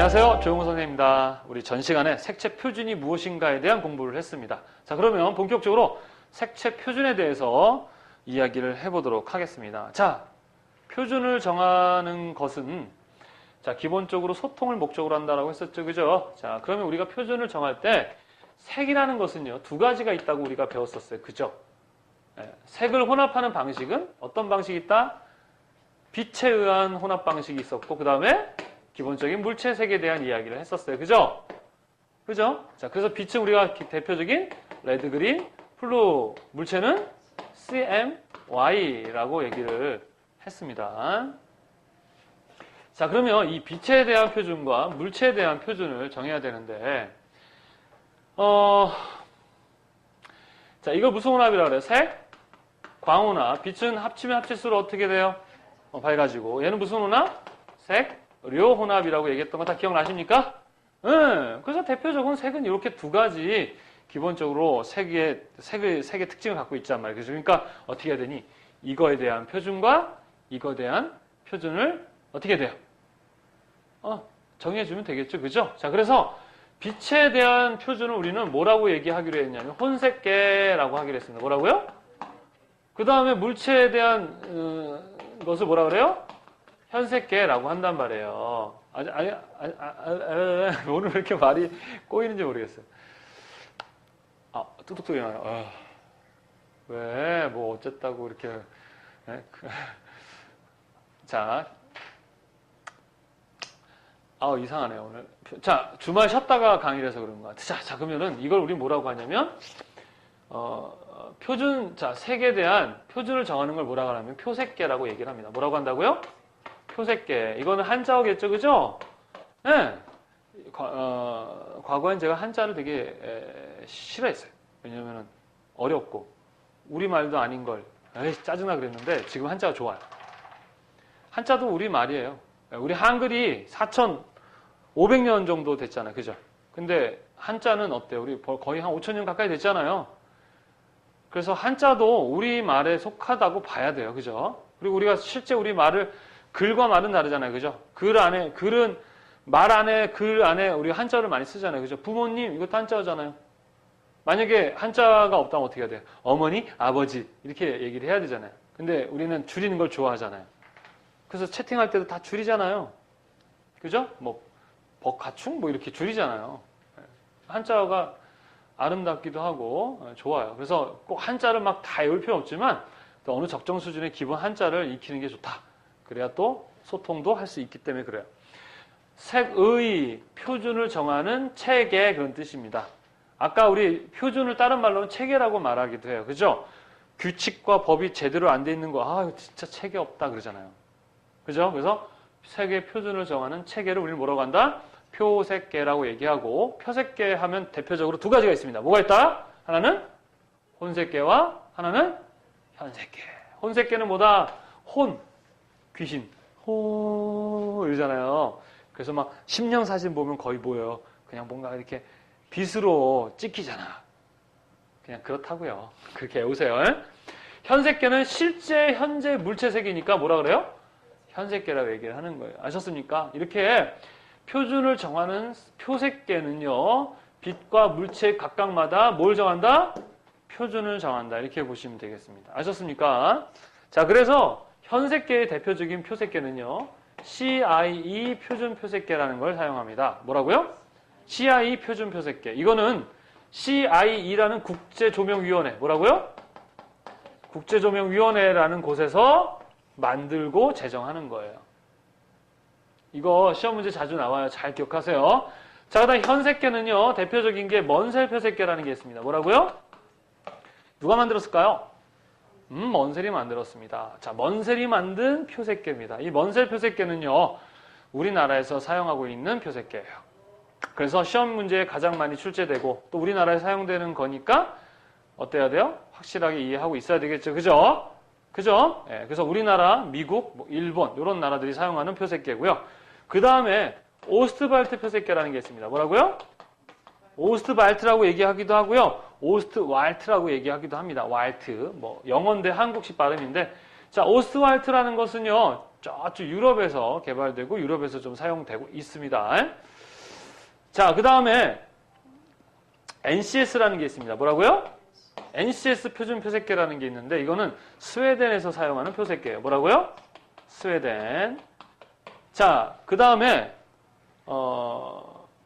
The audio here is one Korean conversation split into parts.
안녕하세요. 조용호 선생님입니다. 우리 전 시간에 색채 표준이 무엇인가에 대한 공부를 했습니다. 자, 그러면 본격적으로 색채 표준에 대해서 이야기를 해보도록 하겠습니다. 자, 표준을 정하는 것은 자, 기본적으로 소통을 목적으로 한다라고 했었죠. 그죠? 자, 그러면 우리가 표준을 정할 때 색이라는 것은요, 두 가지가 있다고 우리가 배웠었어요. 그죠? 네, 색을 혼합하는 방식은 어떤 방식이 있다? 빛에 의한 혼합 방식이 있었고, 그 다음에 기본적인 물체색에 대한 이야기를 했었어요. 그죠? 그죠? 자, 그래서 빛은 우리가 대표적인 레드, 그린, 블루, 물체는 CMY라고 얘기를 했습니다. 자, 그러면 이 빛에 대한 표준과 물체에 대한 표준을 정해야 되는데, 자, 이거 무슨 혼합이라고 그래요? 색, 광혼합. 빛은 합치면 합칠수록 어떻게 돼요? 밝아지고. 얘는 무슨 혼합? 색, 료 혼합이라고 얘기했던 거 다 기억나십니까? 그래서 대표적인 색은 이렇게 두 가지 기본적으로 색의 특징을 갖고 있단 말이에요. 그러니까 어떻게 해야 되니? 이거에 대한 표준과 이거에 대한 표준을 어떻게 돼요? 정해주면 되겠죠. 그죠? 자, 그래서 빛에 대한 표준을 우리는 뭐라고 얘기하기로 했냐면 혼색계라고 하기로 했습니다. 뭐라고요? 그 다음에 물체에 대한 것을 뭐라 그래요? 현색계라고 한단 말이에요. 오늘 왜 이렇게 말이 꼬이는지 모르겠어요. 뚝뚝 소리 나요. 왜, 뭐, 어쨌다고 이렇게. 자. 이상하네요, 오늘. 자, 주말 쉬었다가 강의를 해서 그런 것 같아요. 자, 그러면은 이걸 우리 뭐라고 하냐면, 표준, 자, 색에 대한 표준을 정하는 걸 뭐라고 하냐면 표색계라고 얘기를 합니다. 뭐라고 한다고요? 표색계. 이거는 한자어겠죠, 그죠? 네. 과거엔 제가 한자를 되게 싫어했어요. 왜냐면은 어렵고 우리말도 아닌 걸 짜증나 그랬는데 지금 한자가 좋아요. 한자도 우리말이에요. 우리 한글이 4,500년 정도 됐잖아요. 그죠? 근데 한자는 어때요? 우리 거의 한 5,000년 가까이 됐잖아요. 그래서 한자도 우리말에 속하다고 봐야 돼요. 그죠? 그리고 우리가 실제 우리말을 글과 말은 다르잖아요. 그죠? 글은 말 안에, 글 안에 우리 한자를 많이 쓰잖아요. 그죠? 부모님, 이것도 한자잖아요. 만약에 한자가 없다면 어떻게 해야 돼요? 어머니, 아버지, 이렇게 얘기를 해야 되잖아요. 근데 우리는 줄이는 걸 좋아하잖아요. 그래서 채팅할 때도 다 줄이잖아요. 그죠? 뭐, 가충? 뭐 이렇게 줄이잖아요. 한자가 아름답기도 하고, 좋아요. 그래서 꼭 한자를 막 다 외울 필요는 없지만, 또 어느 적정 수준의 기본 한자를 익히는 게 좋다. 그래야 또 소통도 할 수 있기 때문에 그래요. 색의 표준을 정하는 체계 그런 뜻입니다. 아까 우리 표준을 다른 말로는 체계라고 말하기도 해요. 그죠? 규칙과 법이 제대로 안 돼 있는 거, 이거 진짜 체계 없다 그러잖아요. 그죠? 그래서 색의 표준을 정하는 체계를 우리는 뭐라고 한다? 표색계라고 얘기하고, 표색계 하면 대표적으로 두 가지가 있습니다. 뭐가 있다? 하나는 혼색계와 하나는 현색계. 혼색계는 뭐다? 귀신, 이러잖아요. 그래서 막 심령사진 보면 거의 보여요. 그냥 뭔가 이렇게 빛으로 찍히잖아. 그냥 그렇다고요. 그렇게 외우세요. 현색계는 실제 현재 물체색이니까 뭐라 그래요? 현색계라고 얘기를 하는 거예요. 아셨습니까? 이렇게 표준을 정하는 표색계는요, 빛과 물체 각각마다 뭘 정한다? 표준을 정한다. 이렇게 보시면 되겠습니다. 아셨습니까? 자, 그래서 현색계의 대표적인 표색계는요, CIE 표준 표색계라는 걸 사용합니다. 뭐라고요? CIE 표준 표색계. 이거는 CIE라는 국제조명위원회. 뭐라고요? 국제조명위원회라는 곳에서 만들고 제정하는 거예요. 이거 시험 문제 자주 나와요. 잘 기억하세요. 자, 그다음 현색계는요, 대표적인 게 먼셀 표색계라는 게 있습니다. 뭐라고요? 누가 만들었을까요? 먼셀이 만들었습니다. 자, 먼셀이 만든 표색계입니다. 이 먼셀 표색계는요, 우리나라에서 사용하고 있는 표색계예요. 그래서 시험 문제에 가장 많이 출제되고 또 우리나라에 사용되는 거니까 어때야 돼요? 확실하게 이해하고 있어야 되겠죠. 그죠? 그죠? 예, 그래서 우리나라, 미국, 일본 이런 나라들이 사용하는 표색계고요. 그 다음에 오스트발트 표색계라는 게 있습니다. 뭐라고요? 오스트발트라고 얘기하기도 하고요. 오스트왈트라고 얘기하기도 합니다. 왈트. 뭐 영어인데 한국식 발음인데, 자, 오스트왈트라는 것은요, 저쪽 유럽에서 개발되고 유럽에서 좀 사용되고 있습니다. 자, 그 다음에 NCS라는 게 있습니다. 뭐라고요? NCS 표준 표색계라는 게 있는데 이거는 스웨덴에서 사용하는 표색계예요. 뭐라고요? 스웨덴. 자, 그 다음에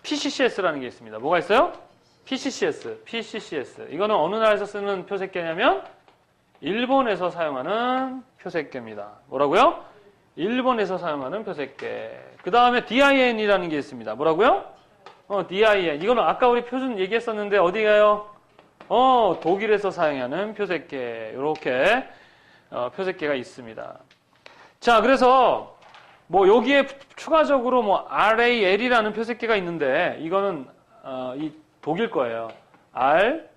PCCS라는 게 있습니다. 뭐가 있어요? PCCS. 이거는 어느 나라에서 쓰는 표색계냐면 일본에서 사용하는 표색계입니다. 뭐라고요? 일본에서 사용하는 표색계. 그 다음에 DIN이라는 게 있습니다. 뭐라고요? DIN. 이거는 아까 우리 표준 얘기했었는데 어디 가요? 독일에서 사용하는 표색계. 이렇게 표색계가 있습니다. 자, 그래서 뭐 여기에 추가적으로 뭐 RAL이라는 표색계가 있는데 이거는 이 독일 거예요. RAL.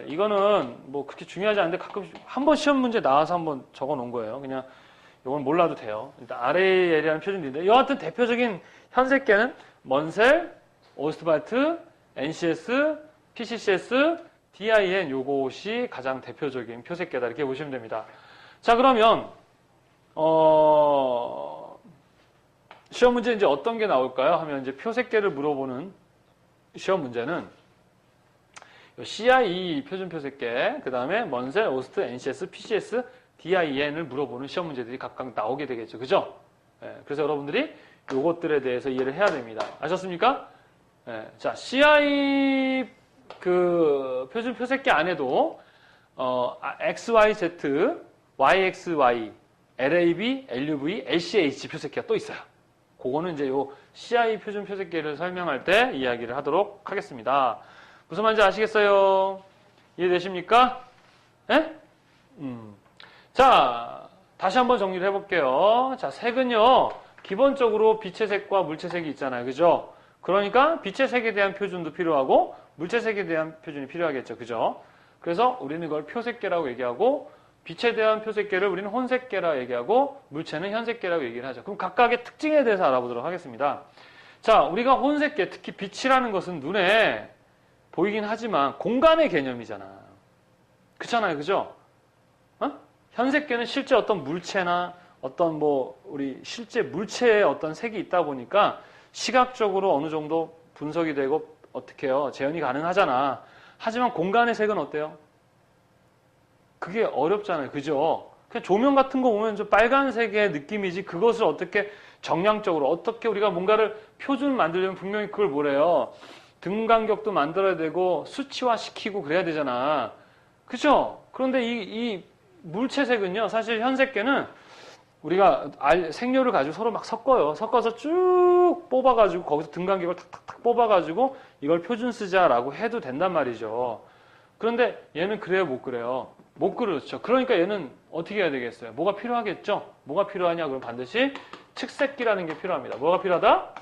이거는 뭐 그렇게 중요하지 않은데 가끔 한번 시험 문제 나와서 한번 적어 놓은 거예요. 그냥 이건 몰라도 돼요. 일단 RAL이라는 표준인데 여하튼 대표적인 현색계는 먼셀, 오스트발트, NCS, PCCS, DIN 요것이 가장 대표적인 표색계다 이렇게 보시면 됩니다. 자, 그러면 시험 문제 이제 어떤 게 나올까요? 하면 이제 표색계를 물어보는 시험 문제는 CIE 표준 표색계, 그 다음에 먼셀, 오스트, NCS, PCS, DIN을 물어보는 시험 문제들이 각각 나오게 되겠죠. 그죠? 그래서 여러분들이 요것들에 대해서 이해를 해야 됩니다. 아셨습니까? 자, CI 그 표준 표색계 안에도 XYZ, YXY, LAB, LUV, LCH 표색계가 또 있어요. 그거는 이제 요 CI 표준 표색계를 설명할 때 이야기를 하도록 하겠습니다. 무슨 말인지 아시겠어요? 이해되십니까? 예? 자, 다시 한번 정리를 해볼게요. 자, 색은요, 기본적으로 빛의 색과 물체 색이 있잖아요. 그죠? 그러니까 빛의 색에 대한 표준도 필요하고 물체 색에 대한 표준이 필요하겠죠. 그죠? 그래서 우리는 이걸 표색계라고 얘기하고 빛에 대한 표색계를 우리는 혼색계라고 얘기하고 물체는 현색계라고 얘기를 하죠. 그럼 각각의 특징에 대해서 알아보도록 하겠습니다. 자, 우리가 혼색계, 특히 빛이라는 것은 눈에 보이긴 하지만 공간의 개념이잖아. 그렇잖아요. 그죠? 현색계는 실제 어떤 물체나 어떤 뭐 우리 실제 물체에 어떤 색이 있다 보니까 시각적으로 어느 정도 분석이 되고 어떻게 해요? 재현이 가능하잖아. 하지만 공간의 색은 어때요? 그게 어렵잖아요. 그죠? 그냥 조명 같은 거 보면 좀 빨간색의 느낌이지 그것을 어떻게 정량적으로 어떻게 우리가 뭔가를 표준 만들려면 분명히 그걸 뭐래요? 등 간격도 만들어야 되고 수치화시키고 그래야 되잖아. 그죠? 그런데 이 물체색은요. 사실 현색계는 우리가 색료를 가지고 서로 막 섞어요. 섞어서 쭉 뽑아가지고 거기서 등 간격을 탁탁탁 뽑아가지고 이걸 표준 쓰자라고 해도 된단 말이죠. 그런데 얘는 그래요? 못 그래요? 못 그렇죠. 그러니까 얘는 어떻게 해야 되겠어요? 뭐가 필요하겠죠? 뭐가 필요하냐? 그럼 반드시 측색기라는 게 필요합니다. 뭐가 필요하다?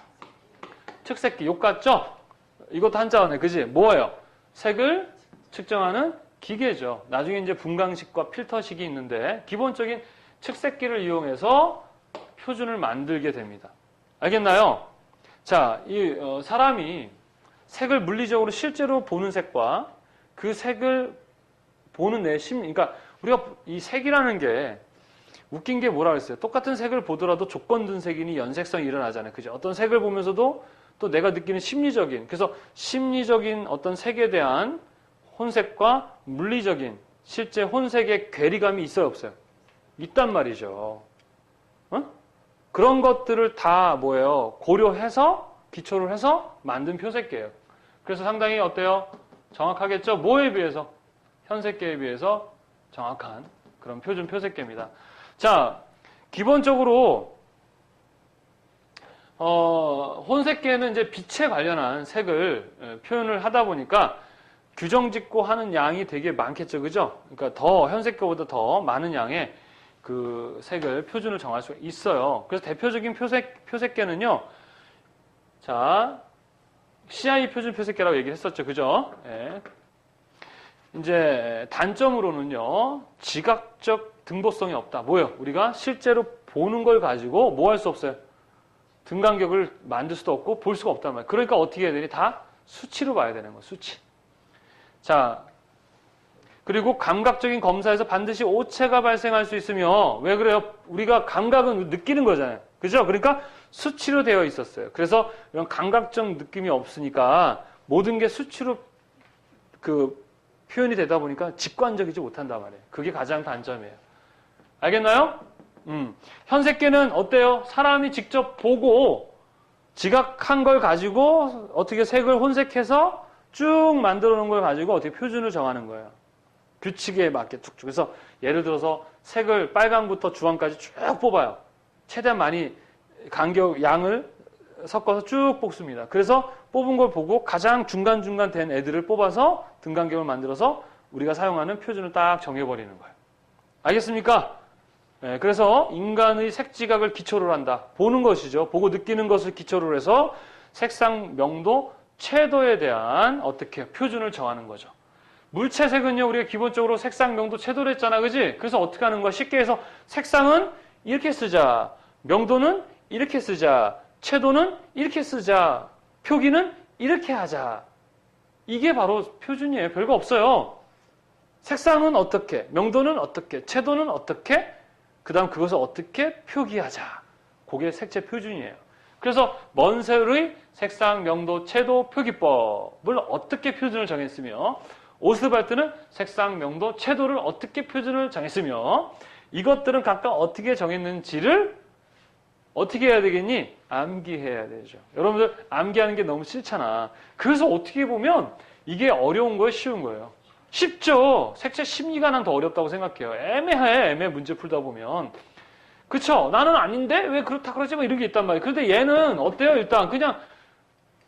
측색기. 욕 같죠? 이것도 한자어네. 그지? 뭐예요? 색을 측정하는 기계죠. 나중에 이제 분광식과 필터식이 있는데 기본적인 측색기를 이용해서 표준을 만들게 됩니다. 알겠나요? 자, 사람이 색을 물리적으로 실제로 보는 색과 그 색을 보는 내 심리, 그러니까 우리가 이 색이라는 게 웃긴 게 뭐라 그랬어요? 똑같은 색을 보더라도 조건든 색이니 연색성이 일어나잖아요. 그죠? 어떤 색을 보면서도 또 내가 느끼는 심리적인, 그래서 심리적인 어떤 색에 대한 혼색과 물리적인 실제 혼색의 괴리감이 있어요, 없어요? 있단 말이죠. 그런 것들을 다 뭐예요? 고려해서 기초를 해서 만든 표색계예요. 그래서 상당히 어때요? 정확하겠죠? 뭐에 비해서? 현색계에 비해서 정확한 그런 표준 표색계입니다. 자, 기본적으로 혼색계는 이제 빛에 관련한 색을 표현을 하다 보니까 규정 짓고 하는 양이 되게 많겠죠, 그죠? 그러니까 더 현색계보다 더 많은 양의 그 색을 표준을 정할 수 있어요. 그래서 대표적인 표색계는요, 자, CI 표준 표색계라고 얘기를 했었죠, 그죠? 예. 이제 단점으로는요, 지각적 등보성이 없다. 뭐예요? 우리가 실제로 보는 걸 가지고 뭐 할 수 없어요? 등 간격을 만들 수도 없고 볼 수가 없단 말이에요. 그러니까 어떻게 해야 되니? 다 수치로 봐야 되는 거예요, 수치. 자, 그리고 감각적인 검사에서 반드시 오차가 발생할 수 있으며, 왜 그래요? 우리가 감각은 느끼는 거잖아요. 그죠? 그러니까 수치로 되어 있었어요. 그래서 이런 감각적 느낌이 없으니까 모든 게 수치로 표현이 되다 보니까 직관적이지 못한단 말이에요. 그게 가장 단점이에요. 알겠나요? 현세계는 어때요? 사람이 직접 보고 지각한 걸 가지고 어떻게 색을 혼색해서 쭉 만들어 놓은 걸 가지고 어떻게 표준을 정하는 거예요. 규칙에 맞게 쭉쭉. 그래서 예를 들어서 색을 빨강부터 주황까지 쭉 뽑아요. 최대한 많이 양을 섞어서 쭉 뽑습니다. 그래서 뽑은 걸 보고 가장 중간중간 된 애들을 뽑아서 등간격을 만들어서 우리가 사용하는 표준을 딱 정해버리는 거예요. 알겠습니까? 네, 그래서 인간의 색지각을 기초로 한다. 보는 것이죠. 보고 느끼는 것을 기초로 해서 색상, 명도, 채도에 대한 어떻게 표준을 정하는 거죠. 물체색은요, 우리가 기본적으로 색상, 명도, 채도를 했잖아. 그지? 그래서 어떻게 하는 거야? 쉽게 해서 색상은 이렇게 쓰자. 명도는 이렇게 쓰자. 채도는 이렇게 쓰자. 표기는 이렇게 하자. 이게 바로 표준이에요. 별거 없어요. 색상은 어떻게, 명도는 어떻게, 채도는 어떻게, 그 다음 그것을 어떻게 표기하자. 그게 색채 표준이에요. 그래서 먼셀의 색상, 명도, 채도, 표기법을 어떻게 표준을 정했으며, 오스발트는 색상, 명도, 채도를 어떻게 표준을 정했으며, 이것들은 각각 어떻게 정했는지를 어떻게 해야 되겠니? 암기해야 되죠. 여러분들 암기하는 게 너무 싫잖아. 그래서 어떻게 보면 이게 어려운 거예요? 쉬운 거예요? 쉽죠. 색채 심리가 난 더 어렵다고 생각해요. 애매해 문제 풀다 보면. 그쵸? 나는 아닌데? 왜 그렇다 그러지? 뭐 이런 게 있단 말이에요. 그런데 얘는 어때요? 일단 그냥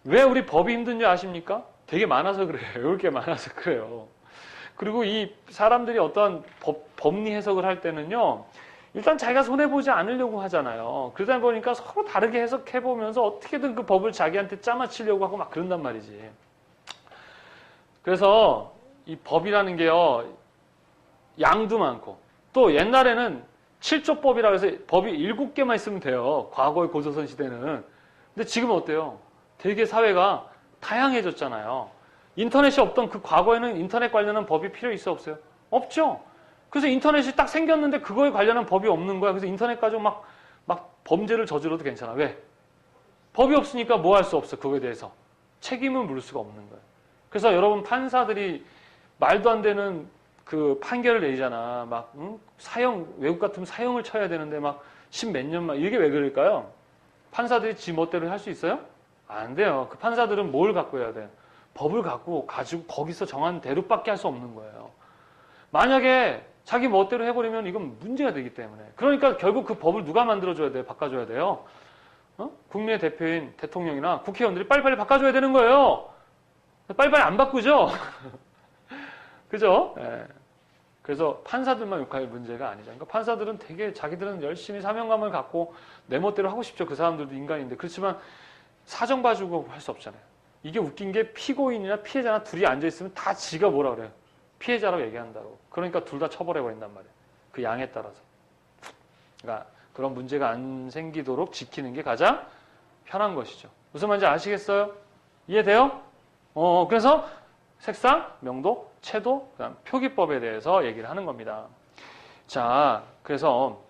왜 우리 법이 힘든지 아십니까? 되게 많아서 그래요. 외울 게 많아서 그래요. 그리고 이 사람들이 어떤 법리 해석을 할 때는요. 일단 자기가 손해보지 않으려고 하잖아요. 그러다 보니까 서로 다르게 해석해보면서 어떻게든 그 법을 자기한테 짜맞추려고 하고 막 그런단 말이지. 그래서 이 법이라는 게요. 양도 많고 또 옛날에는 7조법이라고 해서 법이 7개만 있으면 돼요. 과거의 고조선 시대는. 근데 지금은 어때요? 되게 사회가 다양해졌잖아요. 인터넷이 없던 그 과거에는 인터넷 관련한 법이 필요 있어 없어요? 없죠. 그래서 인터넷이 딱 생겼는데 그거에 관련한 법이 없는 거야. 그래서 인터넷 가지고 막 범죄를 저질러도 괜찮아. 왜? 법이 없으니까 뭐 할 수 없어. 그거에 대해서. 책임을 물을 수가 없는 거예요. 그래서 여러분 판사들이 말도 안 되는 그 판결을 내리잖아. 막 외국 같으면 사형을 쳐야 되는데 막 10몇 년만. 이게 왜 그럴까요? 판사들이 지 멋대로 할 수 있어요? 안 돼요. 그 판사들은 뭘 갖고 해야 돼요? 법을 가지고 거기서 정한 대로밖에 할 수 없는 거예요. 만약에 자기 멋대로 해버리면 이건 문제가 되기 때문에. 그러니까 결국 그 법을 누가 만들어줘야 돼요? 바꿔줘야 돼요? 국민의 대표인 대통령이나 국회의원들이 빨리빨리 바꿔줘야 되는 거예요. 빨리빨리 안 바꾸죠? 그죠? 네. 그래서 판사들만 욕할 문제가 아니죠. 그러니까 판사들은 되게 자기들은 열심히 사명감을 갖고 내 멋대로 하고 싶죠. 그 사람들도 인간인데. 그렇지만 사정 봐주고 할 수 없잖아요. 이게 웃긴 게 피고인이나 피해자나 둘이 앉아있으면 다 지가 뭐라 그래요? 피해자라고 얘기한다고. 그러니까 둘 다 처벌해버린단 말이에요. 그 양에 따라서. 그러니까 그런 문제가 안 생기도록 지키는 게 가장 편한 것이죠. 무슨 말인지 아시겠어요? 이해돼요? 그래서 색상, 명도, 채도, 그다음 표기법에 대해서 얘기를 하는 겁니다. 자, 그래서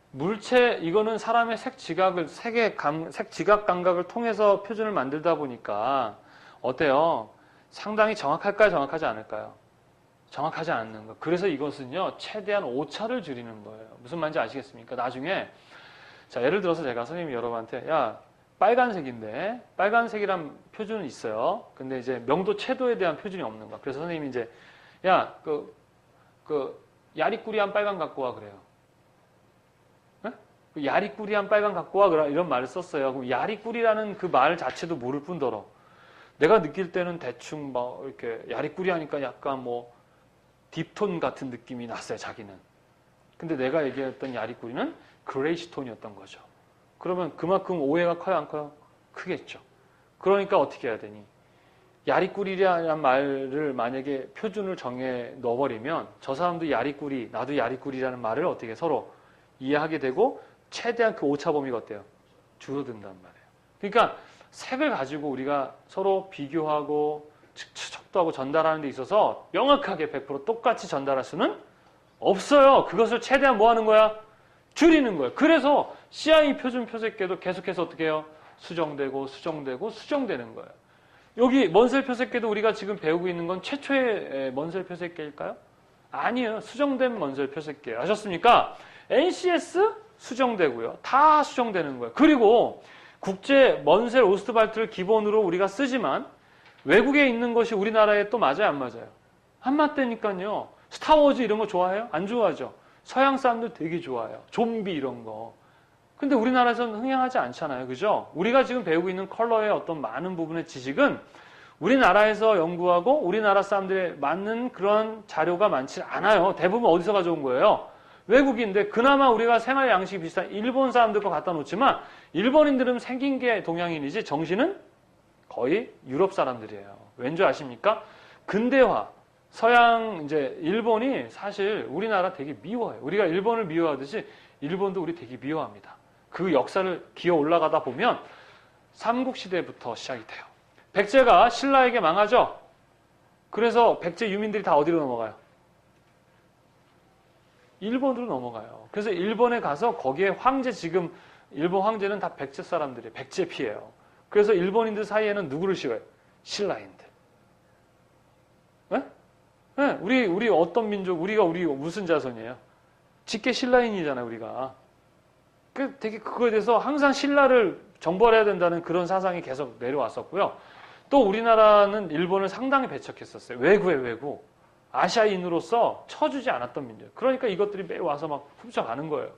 물체, 이거는 사람의 색 지각 감각을 통해서 표준을 만들다 보니까 어때요? 상당히 정확할까요? 정확하지 않을까요? 정확하지 않는 거. 그래서 이것은요, 최대한 오차를 줄이는 거예요. 무슨 말인지 아시겠습니까? 나중에, 자, 예를 들어서 제가 선생님이 여러분한테, 야, 빨간색인데, 빨간색이란 표준은 있어요. 근데 이제 명도 채도에 대한 표준이 없는 거야. 그래서 선생님이 이제, 야, 야리꾸리한 빨간 갖고 와, 그래요. 야리꾸리한 빨간 갖고 와, 이런 말을 썼어요. 그럼 야리꾸리라는 그 말 자체도 모를 뿐더러, 내가 느낄 때는 대충 막 이렇게 야리꾸리하니까 약간 뭐 딥톤 같은 느낌이 났어요, 자기는. 근데 내가 얘기했던 야리꾸리는 그레이시 톤이었던 거죠. 그러면 그만큼 오해가 커요, 안 커요? 크겠죠. 그러니까 어떻게 해야 되니? 야리꾸리라는 말을 만약에 표준을 정해 넣어버리면 저 사람도 야리꾸리, 나도 야리꾸리라는 말을 어떻게 서로 이해하게 되고 최대한 그 오차 범위가 어때요? 줄어든단 말이에요. 그러니까 색을 가지고 우리가 서로 비교하고 척도하고 전달하는 데 있어서 명확하게 100% 똑같이 전달할 수는 없어요. 그것을 최대한 뭐 하는 거야? 줄이는 거예요. 그래서 CI 표준 표색계도 계속해서 어떻게 해요? 수정되고 수정되고 수정되는 거예요. 여기 먼셀 표색계도 우리가 지금 배우고 있는 건 최초의 먼셀 표색계일까요? 아니에요. 수정된 먼셀 표색계. 아셨습니까? NCS 수정되고요. 다 수정되는 거예요. 그리고 국제 먼셀 오스트발트를 기본으로 우리가 쓰지만 외국에 있는 것이 우리나라에 또 맞아요, 안 맞아요? 한맞대니까요. 스타워즈 이런 거 좋아해요? 안 좋아하죠? 서양 사람들 되게 좋아해요. 좀비 이런 거. 근데 우리나라에서는 흥행하지 않잖아요. 그죠? 우리가 지금 배우고 있는 컬러의 어떤 많은 부분의 지식은 우리나라에서 연구하고 우리나라 사람들에 맞는 그런 자료가 많지 않아요. 대부분 어디서 가져온 거예요? 외국인데 그나마 우리가 생활 양식이 비슷한 일본 사람들 거 갖다 놓지만 일본인들은 생긴 게 동양인이지 정신은 거의 유럽 사람들이에요. 왠지 아십니까? 근대화, 서양 이제 일본이 사실 우리나라 되게 미워해요. 우리가 일본을 미워하듯이 일본도 우리 되게 미워합니다. 그 역사를 기어 올라가다 보면 삼국시대부터 시작이 돼요. 백제가 신라에게 망하죠. 그래서 백제 유민들이 다 어디로 넘어가요? 일본으로 넘어가요. 그래서 일본에 가서 거기에 황제 지금 일본 황제는 다 백제 사람들이에요. 백제 피해요. 그래서 일본인들 사이에는 누구를 싫어해요? 신라인들. 네? 네, 우리 어떤 민족, 우리 무슨 자손이에요? 직계 신라인이잖아요, 우리가. 되게 그거에 대해서 항상 신라를 정벌해야 된다는 그런 사상이 계속 내려왔었고요. 또 우리나라는 일본을 상당히 배척했었어요. 외구의 외구. 아시아인으로서 쳐주지 않았던 민족. 그러니까 이것들이 매일 와서 막 훔쳐가는 거예요.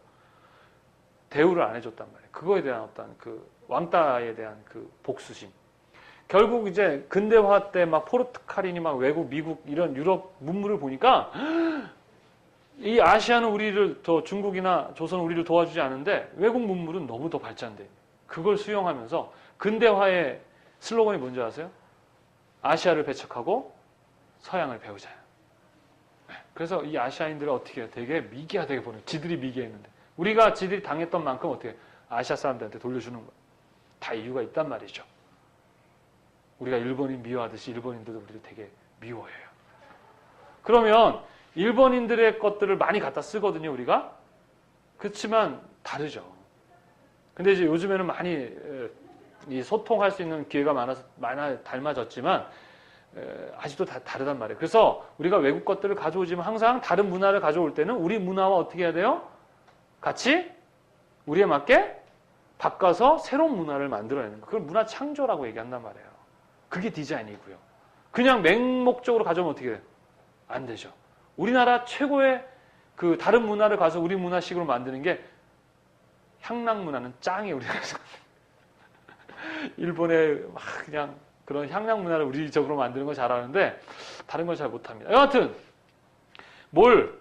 대우를 안 해줬단 말이에요. 그거에 대한 어떤 그 왕따에 대한 그 복수심. 결국 이제 근대화 때 막 포르투갈인이 막 외국, 미국 이런 유럽 문물을 보니까 이 아시아는 우리를 더 중국이나 조선은 우리를 도와주지 않은데 외국 문물은 너무 더 발전돼. 그걸 수용하면서 근대화의 슬로건이 뭔지 아세요? 아시아를 배척하고 서양을 배우자. 그래서 이 아시아인들을 어떻게 해요? 되게 미개하게 보는 거예요. 지들이 미개했는데. 우리가 지들이 당했던 만큼 어떻게 해요? 아시아 사람들한테 돌려주는 거예요. 다 이유가 있단 말이죠. 우리가 일본인 미워하듯이 일본인들도 우리를 되게 미워해요. 그러면 일본인들의 것들을 많이 갖다 쓰거든요, 우리가. 그렇지만 다르죠. 근데 이제 요즘에는 많이 이 소통할 수 있는 기회가 많아 닮아졌지만 아직도 다 다르단 말이에요. 그래서 우리가 외국 것들을 가져오지만 항상 다른 문화를 가져올 때는 우리 문화와 어떻게 해야 돼요? 같이 우리에 맞게 바꿔서 새로운 문화를 만들어내는 거예요. 그걸 문화 창조라고 얘기한단 말이에요. 그게 디자인이고요. 그냥 맹목적으로 가져오면 어떻게 돼요? 안 되죠. 우리나라 최고의 그 다른 문화를 가서 우리 문화식으로 만드는 게 향락 문화는 짱이에요. 우리나라에서. 일본의 막 그냥 그런 향락 문화를 우리적으로 만드는 거 잘하는데 다른 걸 잘 못합니다. 여하튼 뭘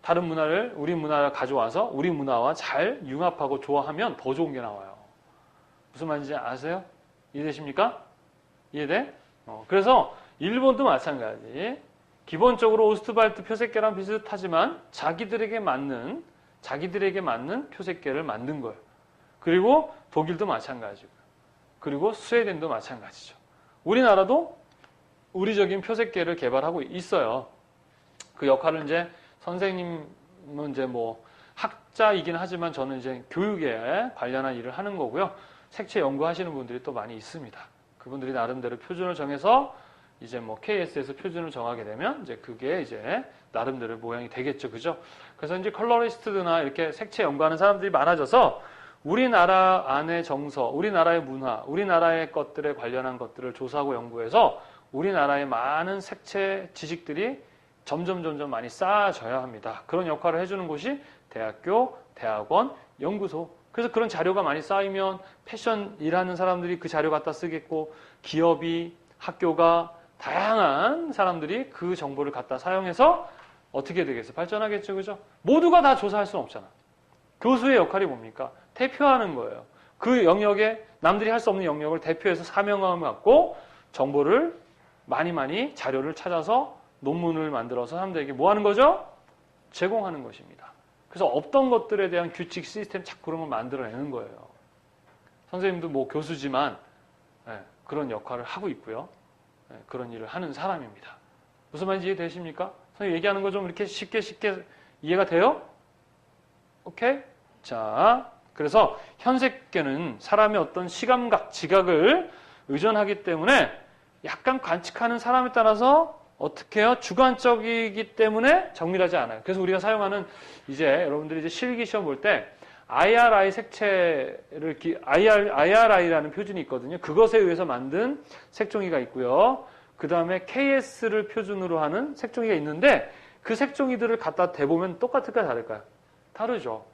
다른 문화를 우리 문화를 가져와서 우리 문화와 잘 융합하고 조화하면 더 좋은 게 나와요. 무슨 말인지 아세요? 이해되십니까? 이해돼? 그래서 일본도 마찬가지. 기본적으로 오스트발트 표색계랑 비슷하지만 자기들에게 맞는 표색계를 만든 거예요. 그리고 독일도 마찬가지고, 그리고 스웨덴도 마찬가지죠. 우리나라도 우리적인 표색계를 개발하고 있어요. 그 역할을 이제 선생님은 이제 뭐 학자이긴 하지만 저는 이제 교육에 관련한 일을 하는 거고요. 색채 연구하시는 분들이 또 많이 있습니다. 그분들이 나름대로 표준을 정해서 이제 뭐 KS에서 표준을 정하게 되면 이제 그게 이제 나름대로 모양이 되겠죠. 그죠? 그래서 이제 컬러리스트나 이렇게 색채 연구하는 사람들이 많아져서 우리나라 안의 정서, 우리나라의 문화, 우리나라의 것들에 관련한 것들을 조사하고 연구해서 우리나라의 많은 색채 지식들이 점점 많이 쌓아져야 합니다. 그런 역할을 해주는 곳이 대학교, 대학원, 연구소. 그래서 그런 자료가 많이 쌓이면 패션 일하는 사람들이 그 자료 갖다 쓰겠고 기업이, 학교가, 다양한 사람들이 그 정보를 갖다 사용해서 어떻게 되겠어요? 발전하겠죠. 그죠? 모두가 다 조사할 수는 없잖아. 교수의 역할이 뭡니까? 대표하는 거예요. 그 영역에 남들이 할 수 없는 영역을 대표해서 사명감을 갖고 정보를 많이 자료를 찾아서 논문을 만들어서 사람들에게 뭐 하는 거죠? 제공하는 것입니다. 그래서 없던 것들에 대한 규칙, 시스템 자꾸 그런 걸 만들어내는 거예요. 선생님도 뭐 교수지만 그런 역할을 하고 있고요. 그런 일을 하는 사람입니다. 무슨 말인지 이해되십니까? 선생님 얘기하는 거 좀 이렇게 쉽게 이해가 돼요? 오케이? 자, 그래서 현세계는 사람의 어떤 시감각, 지각을 의존하기 때문에 약간 관측하는 사람에 따라서 어떻게 해요? 주관적이기 때문에 정밀하지 않아요. 그래서 우리가 사용하는 이제 여러분들이 이제 실기 시험 볼 때 IRI 색채를 IRI라는 표준이 있거든요. 그것에 의해서 만든 색종이가 있고요. 그 다음에 KS를 표준으로 하는 색종이가 있는데 그 색종이들을 갖다 대보면 똑같을까요? 다를까요? 다르죠.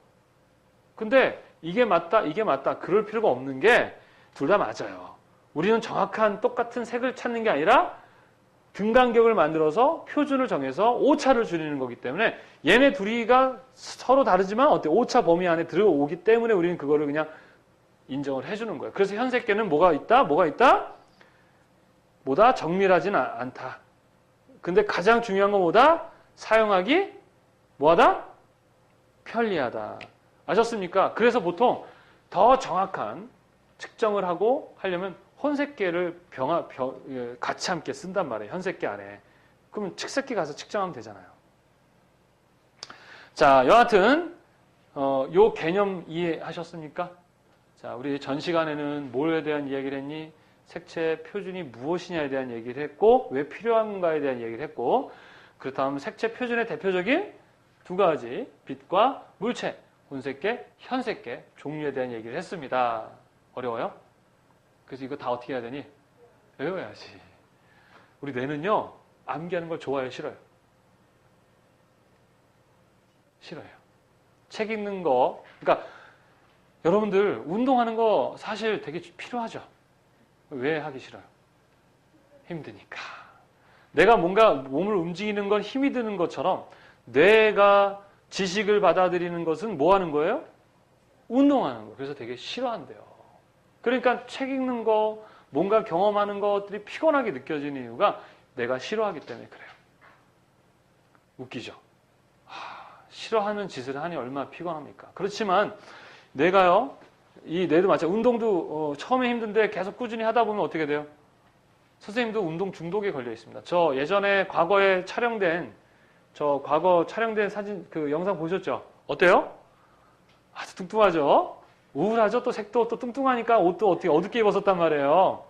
근데 이게 맞다, 이게 맞다. 그럴 필요가 없는 게 둘 다 맞아요. 우리는 정확한 똑같은 색을 찾는 게 아니라 등간격을 만들어서 표준을 정해서 오차를 줄이는 거기 때문에 얘네 둘이가 서로 다르지만 오차 범위 안에 들어오기 때문에 우리는 그거를 그냥 인정을 해주는 거예요. 그래서 현세계는 뭐가 있다? 보다 정밀하진 않다. 근데 가장 중요한 건 뭐다? 사용하기 뭐하다? 편리하다. 아셨습니까? 그래서 보통 더 정확한 측정을 하고 하려면 혼색계를 같이 함께 쓴단 말이에요. 현색계 안에. 그러면 측색계 가서 측정하면 되잖아요. 자, 여하튼 요 개념 이해하셨습니까? 자, 우리 전 시간에는 뭐에 대한 이야기를 했니? 색채 표준이 무엇이냐에 대한 얘기를 했고 왜 필요한가에 대한 얘기를 했고 그렇다면 색채 표준의 대표적인 두 가지 빛과 물체, 혼색계, 현색계 종류에 대한 얘기를 했습니다. 어려워요? 그래서 이거 다 어떻게 해야 되니? 외워야지. 우리 뇌는요, 암기하는 걸 좋아해요, 싫어요? 싫어요. 책 읽는 거, 그러니까 여러분들 운동하는 거 사실 되게 필요하죠. 왜 하기 싫어요? 힘드니까. 내가 뭔가 몸을 움직이는 건 힘이 드는 것처럼 뇌가 지식을 받아들이는 것은 뭐 하는 거예요? 운동하는 거예요. 그래서 되게 싫어한대요. 그러니까 책 읽는 거, 뭔가 경험하는 것들이 피곤하게 느껴지는 이유가 내가 싫어하기 때문에 그래요. 웃기죠? 싫어하는 짓을 하니 얼마나 피곤합니까? 그렇지만 내가요, 이 뇌도 마찬가지. 운동도 처음에 힘든데 계속 꾸준히 하다 보면 어떻게 돼요? 선생님도 운동 중독에 걸려 있습니다. 저 예전에 과거 촬영된 사진, 그 영상 보셨죠? 어때요? 아주 뚱뚱하죠? 우울하죠? 또 색도 또 뚱뚱하니까 옷도 어떻게 어둡게 입었었단 말이에요.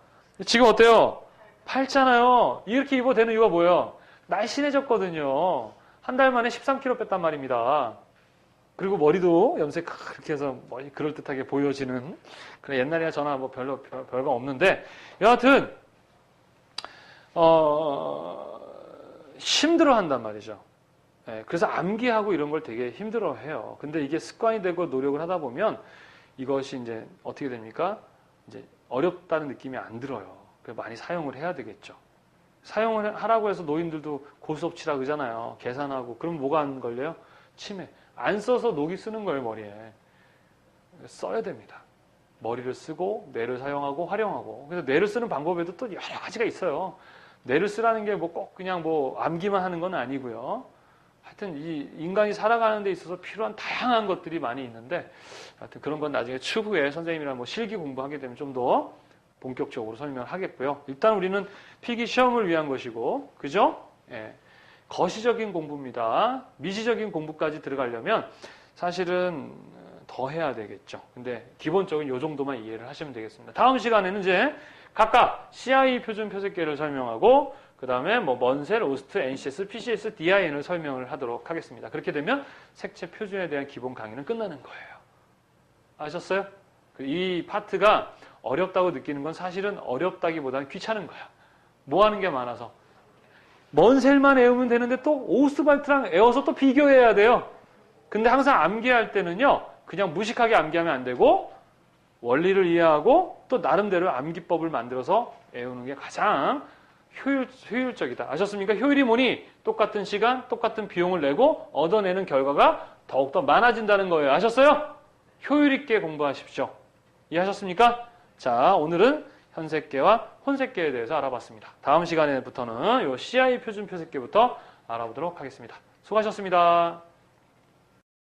지금 어때요? 밝잖아요. 이렇게 입어도 되는 이유가 뭐예요? 날씬해졌거든요. 한 달 만에 13kg 뺐단 말입니다. 그리고 머리도 염색 그렇게 해서 머리 그럴듯하게 보여지는 그래 옛날이나 저나 뭐 별거 없는데 여하튼 힘들어한단 말이죠. 그래서 암기하고 이런 걸 되게 힘들어해요. 근데 이게 습관이 되고 노력을 하다 보면 이것이 이제 어떻게 됩니까? 이제 어렵다는 느낌이 안 들어요. 그래서 많이 사용을 해야 되겠죠. 사용을 하라고 해서 노인들도 고수업 치라 그러잖아요. 계산하고. 그럼 뭐가 안 걸려요? 치매. 안 써서 녹이 쓰는 거예요, 머리에. 써야 됩니다. 머리를 쓰고 뇌를 사용하고 활용하고. 그래서 뇌를 쓰는 방법에도 또 여러 가지가 있어요. 뇌를 쓰라는 게 뭐 꼭 그냥 뭐 암기만 하는 건 아니고요. 하여튼 이 인간이 살아가는 데 있어서 필요한 다양한 것들이 많이 있는데 하여튼 그런 건 나중에 추후에 선생님이랑 뭐 실기 공부하게 되면 좀 더 본격적으로 설명을 하겠고요. 일단 우리는 필기 시험을 위한 것이고, 그죠? 예. 거시적인 공부입니다. 미시적인 공부까지 들어가려면 사실은 더 해야 되겠죠. 근데 기본적인 이 정도만 이해를 하시면 되겠습니다. 다음 시간에는 이제 각각 CI 표준 표색계를 설명하고 그 다음에 뭐 먼셀, 오스트, NCS, PCS, DIN을 설명을 하도록 하겠습니다. 그렇게 되면 색채 표준에 대한 기본 강의는 끝나는 거예요. 아셨어요? 이 파트가 어렵다고 느끼는 건 사실은 어렵다기보다는 귀찮은 거야. 뭐 하는 게 많아서. 먼셀만 외우면 되는데 또 오스발트랑 외워서 또 비교해야 돼요. 근데 항상 암기할 때는요, 그냥 무식하게 암기하면 안 되고 원리를 이해하고 또 나름대로 암기법을 만들어서 외우는 게 가장 효율적이다. 아셨습니까? 효율이 뭐니? 똑같은 시간, 똑같은 비용을 내고 얻어내는 결과가 더욱더 많아진다는 거예요. 아셨어요? 효율 있게 공부하십시오. 이해하셨습니까? 자, 오늘은 현색계와 혼색계에 대해서 알아봤습니다. 다음 시간에부터는 이 CI 표준 표색계부터 알아보도록 하겠습니다. 수고하셨습니다.